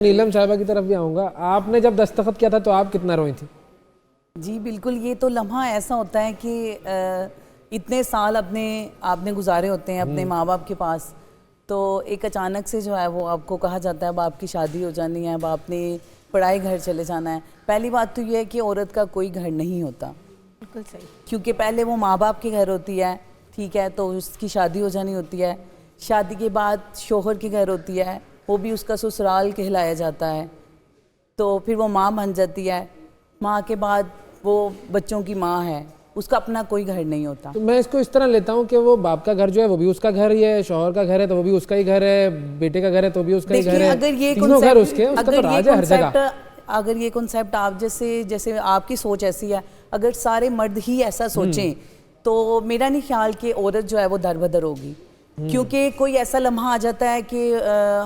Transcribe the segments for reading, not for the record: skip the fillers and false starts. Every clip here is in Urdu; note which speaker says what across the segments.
Speaker 1: نیلم صاحبہ کی طرف بھی آؤں گا. آپ نے جب دستخط کیا تھا تو آپ کتنا روئی تھی؟
Speaker 2: جی بالکل, یہ تو لمحہ ایسا ہوتا ہے کہ اتنے سال آپ نے گزارے ہوتے ہیں اپنے ماں باپ کے پاس, تو ایک اچانک سے جو ہے وہ آپ کو کہا جاتا ہے اب آپ کی شادی ہو جانی ہے, اب آپ نے پڑھائی گھر چلے جانا ہے. پہلی بات تو یہ ہے کہ عورت کا کوئی گھر نہیں ہوتا.
Speaker 3: بالکل صحیح.
Speaker 2: کیونکہ پہلے وہ ماں باپ کے گھر ہوتی ہے, ٹھیک ہے, تو اس کی شادی ہو جانی ہوتی ہے. شادی کے بعد شوہر کے گھر ہوتی ہے, وہ بھی اس کا سسرال کہلایا جاتا ہے, تو پھر وہ ماں بن جاتی ہے. ماں کے بعد وہ بچوں کی ماں ہے, اس کا اپنا کوئی گھر نہیں ہوتا.
Speaker 1: تو میں اس کو اس طرح لیتا ہوں کہ وہ باپ کا گھر جو ہے وہ بھی اس کا گھر ہی ہے, شوہر کا گھر ہے تو وہ بھی اس کا ہی گھر ہے, بیٹے کا گھر ہے تو بھی اس کا ہی گھر ہے, تینوں گھر اس کے, اس کا تو راج ہے ہر جگہ.
Speaker 2: اگر یہ کنسیپٹ آپ جیسے آپ کی سوچ ایسی ہے, اگر سارے مرد ہی ایسا سوچیں تو میرا نہیں خیال کہ عورت جو ہے وہ در بدر ہوگی. کیونکہ کوئی ایسا لمحہ آ جاتا ہے کہ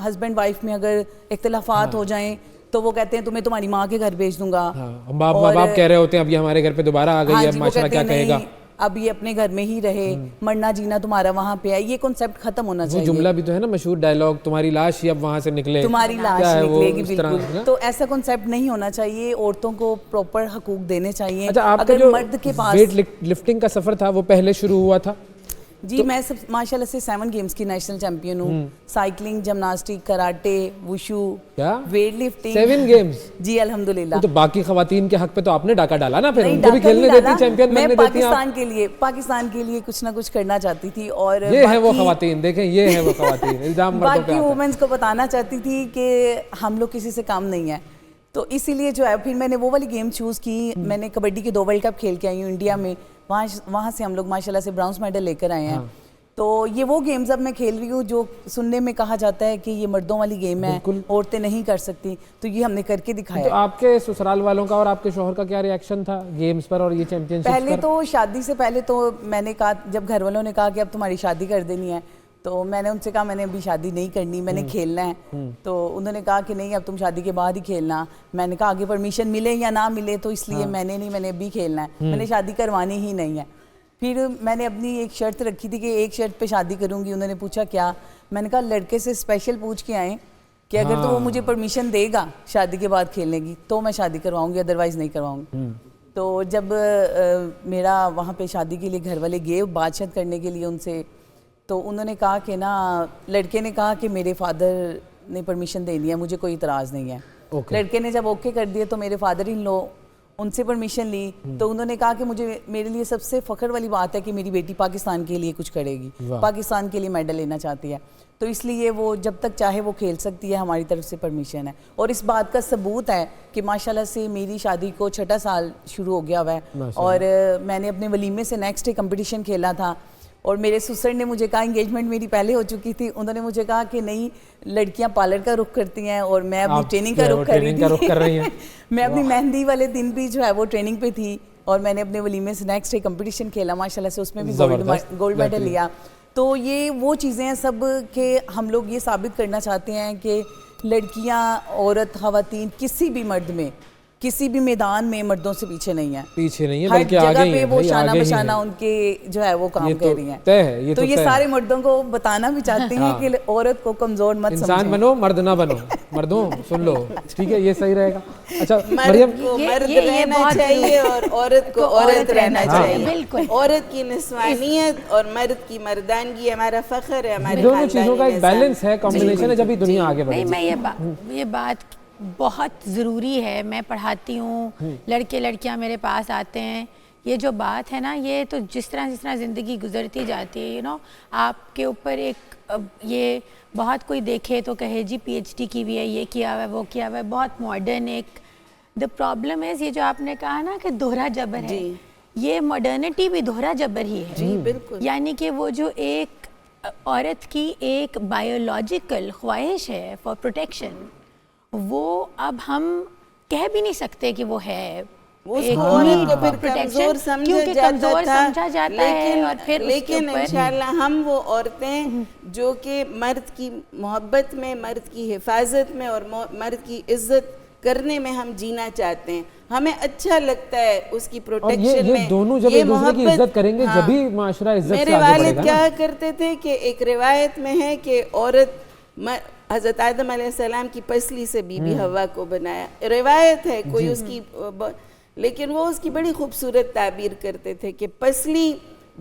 Speaker 2: ہسبینڈ وائف میں اگر اختلافات ہو جائیں تو وہ کہتے ہیں تمہیں تمہاری ماں کے گھر بھیج دوں گا.
Speaker 1: ماں باپ کہہ رہے ہوتے ہیں اب یہ ہمارے گھر پہ دوبارہ آ گئی ہے, اب معاشرہ کیا کہے گا,
Speaker 2: اب یہ اپنے گھر میں ہی رہے, مرنا جینا تمہارا وہاں پہ ہے. یہ کنسیپٹ ختم ہونا چاہیے.
Speaker 1: وہ جملہ بھی تو ہے نا مشہور ڈائلاگ, تمہاری لاش ہی اب وہاں سے نکلے,
Speaker 2: تمہاری لاش نکلے گی. بالکل, تو ایسا کنسیپٹ نہیں ہونا چاہیے. عورتوں کو پراپر حقوق دینے چاہیے.
Speaker 1: اچھا, آپ کا جو ویٹ لفٹنگ کا سفر تھا وہ پہلے شروع ہوا تھا؟
Speaker 2: جی میں ماشاءاللہ سے 7 گیمز کی نیشنل چیمپئن ہوں. سائیکلنگ, جمناسٹک, کراٹے, وشو, ویٹ لفٹنگ.
Speaker 1: 7 گیمز؟
Speaker 2: جی الحمدللہ.
Speaker 1: تو باقی خواتین کے حق پہ تو آپ نے ڈاکہ ڈالا نا, پھر ان کو بھی کھیلنے دیتی, چیمپئن بننے دیتی ہیں.
Speaker 2: پاکستان کے لیے کچھ نہ کچھ کرنا چاہتی تھی. اور
Speaker 1: یہ ہے وہ خواتین, دیکھیں یہ ہے وہ خواتین, الزام مردوں پہ آتا ہے.
Speaker 2: باقی وومنس کو بتانا چاہتی تھی کہ ہم لوگ کسی سے کام نہیں ہیں. تو اسی لیے جو ہے پھر میں نے وہ والی گیم چوز کی. میں نے کبڈی کے 2 ورلڈ کپ کھیل کے آئی ہوں انڈیا میں, وہاں سے ہم لوگ ماشاءاللہ سے برانز میڈل لے کر آئے ہیں. تو یہ وہ گیمز اب میں کھیل رہی ہوں جو سننے میں کہا جاتا ہے کہ یہ مردوں والی گیم ہے, عورتیں نہیں کر سکتی, تو یہ ہم نے کر کے دکھایا.
Speaker 1: تو آپ کے سسرال والوں کا اور آپ کے شوہر کا کیا ری ایکشن تھا گیمز پر اور یہ چیمپئن شپس پر؟
Speaker 2: پہلے تو شادی سے پہلے تو میں نے کہا, جب گھر والوں نے کہا کہ اب تمہاری شادی کر دینی ہے, تو میں نے ان سے کہا میں نے ابھی شادی نہیں کرنی, میں نے کھیلنا ہے. تو انہوں نے کہا کہ نہیں اب تم شادی کے بعد ہی کھیلنا. میں نے کہا آگے پرمیشن ملے یا نہ ملے, تو اس لیے میں نے ابھی کھیلنا ہے, میں نے شادی کروانی ہی نہیں ہے. پھر میں نے اپنی ایک شرط رکھی تھی کہ ایک شرط پہ شادی کروں گی. انہوں نے پوچھا کیا, میں نے کہا لڑکے سے اسپیشل پوچھ کے آئیں کہ اگر تو وہ مجھے پرمیشن دے گا شادی کے بعد کھیلنے کی تو میں شادی کرواؤں گی, ادروائز نہیں کرواؤں گی. تو جب میرا وہاں پہ شادی کے لیے گھر والے گئے بات چیت کرنے کے لیے ان سے, تو انہوں نے کہا کہ نا, لڑکے نے کہا کہ میرے فادر نے پرمیشن دے دیا, مجھے کوئی اعتراض نہیں ہے. لڑکے نے جب اوکے کر دیا تو میرے فادر ان لو ان سے پرمیشن لی, تو انہوں نے کہا کہ میرے لیے سب سے فخر والی بات ہے کہ میری بیٹی پاکستان کے لیے کچھ کرے گی, پاکستان کے لیے میڈل لینا چاہتی ہے. تو اس لیے وہ جب تک چاہے وہ کھیل سکتی ہے, ہماری طرف سے پرمیشن ہے. اور اس بات کا ثبوت ہے کہ ماشاءاللہ سے میری شادی کو 6واں سال شروع ہو گیا ہوا ہے, اور میں نے اپنے ولیمے سے نیکسٹ ڈے کمپٹیشن کھیلا تھا. اور میرے سسر نے مجھے کہا, انگیجمنٹ میری پہلے ہو چکی تھی, انہوں نے مجھے کہا کہ نہیں لڑکیاں پارلر کا رخ کرتی ہیں اور میں اپنی ٹریننگ کا رخ کر رہی تھی. میں اپنی مہندی والے دن بھی جو ہے وہ ٹریننگ پہ تھی, اور میں نے اپنے ولیمے سے نیکسٹ ڈے کمپٹیشن کھیلا ماشاءاللہ سے, اس میں بھی گولڈ میڈل لیا. تو یہ وہ چیزیں ہیں سب کہ ہم لوگ یہ ثابت کرنا چاہتے ہیں کہ لڑکیاں, عورت, خواتین کسی بھی مرد میں کسی بھی میدان میں مردوں سے پیچھے نہیں ہے, ہر جگہ پہ وہ شانہ بشانہ ان کے جو ہے وہ کام کر رہی ہیں. تو یہ سارے مردوں کو بتانا بھی چاہتے ہیں کہ عورت کو کمزور مت سمجھیں,
Speaker 1: انسان بنو مرد نہ بنو. مردوں سن لو, ٹھیک ہے, یہ صحیح رہے گا. اچھا مریم,
Speaker 4: مرد رہنا چاہیے اور عورت کو عورت رہنا چاہیے. عورت کی نسوانیت اور مرد کی مردانگی ہمارا فخر ہے, ہمارے
Speaker 1: دونوں چیزوں کا ایک بیلنس ہے, کمبینیشن ہے, جب ہی دنیا آگے بڑھے.
Speaker 3: میں یہ بات بہت ضروری ہے. میں پڑھاتی ہوں, لڑکے لڑکیاں میرے پاس آتے ہیں. یہ جو بات ہے نا, یہ تو جس طرح زندگی گزرتی جاتی ہے, آپ کے اوپر ایک یہ بہت کوئی دیکھے تو کہے جی PhD کی بھی ہے, یہ کیا ہوا ہے, وہ کیا ہوا ہے, بہت ماڈرن. ایک دا پرابلم ہے یہ جو آپ نے کہا نا کہ دوہرا جبر ہے, یہ ماڈرنٹی بھی دوہرا جبر ہی ہے.
Speaker 4: جی بالکل.
Speaker 3: یعنی کہ وہ جو ایک عورت کی ایک بایولوجیکل خواہش ہے فار پروٹیکشن, وہ اب ہم کہہ بھی نہیں سکتے کہ وہ ہے.
Speaker 4: اس کو عورت کو پھر کمزور سمجھا جاتا ہے, لیکن انشاءاللہ ہم وہ عورتیں جو کہ مرد کی محبت میں, مرد کی حفاظت میں اور مرد کی عزت کرنے میں ہم جینا چاہتے ہیں. ہمیں اچھا لگتا ہے اس کی پروٹیکشن میں.
Speaker 1: یہ دونوں جب ایک دوسرے کی عزت کریں گے جبھی معاشرہ عزت سے آگے بڑھے گا.
Speaker 4: میرے والد کیا کرتے تھے کہ ایک روایت میں ہے کہ عورت حضرت آدم علیہ السلام کی پسلی سے بی بی حوا کو بنایا. روایت ہے کوئی اس کی, لیکن وہ اس کی بڑی خوبصورت تعبیر کرتے تھے کہ پسلی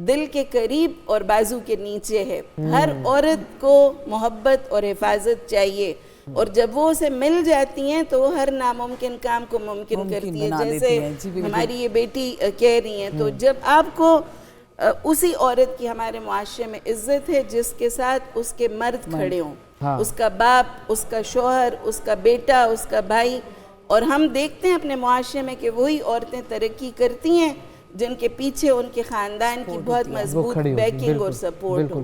Speaker 4: دل کے قریب اور بازو کے نیچے ہے. ہر عورت کو محبت اور حفاظت چاہیے, اور جب وہ اسے مل جاتی ہیں تو وہ ہر ناممکن کام کو ممکن کرتی ہے, جیسے ہماری یہ بیٹی کہہ رہی ہیں. تو جب آپ کو اسی عورت کی ہمارے معاشرے میں عزت ہے جس کے ساتھ اس کے مرد کھڑے ہوں, اس کا باپ, اس کا شوہر, اس کا بیٹا, اس کا بھائی. اور ہم دیکھتے ہیں اپنے معاشرے میں کہ وہی عورتیں ترقی کرتی ہیں جن کے پیچھے ان کے خاندان کی بہت مضبوط بیکنگ اور سپورٹ ہو.